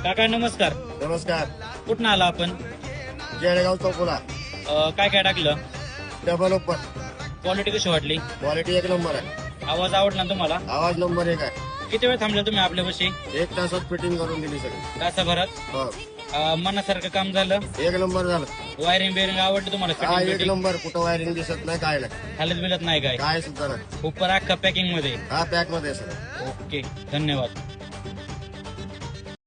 काका नमस्कार. नमस्कार. कुठं आला आपण? जळगाव चौकोला. काय काय टाकलं? Double open. क्वालिटी कशी वाटली? क्वालिटी एक नंबर आहे. आवाज आवडला ना तुम्हाला? आवाज नंबर एक आहे. किती वेळ थांबले तुम्ही आपल्यापाशी? 1 तासात फिटिंग करून दिली सगळी. तासाभरात हो. मनासारखं काम झालं. एक नंबर झालं. वायरिंग बिअरिंग आवडली तुम्हाला? हा एक फिटिंग नंबर. कुठं वायरिंग दिसत नाही, काय नाही, हालत बिलत नाही काय? काय सुद्धा नाही. उपर अख्खा पॅकिंग मध्ये. हा पॅक मध्ये आहे सर. ओके धन्यवाद.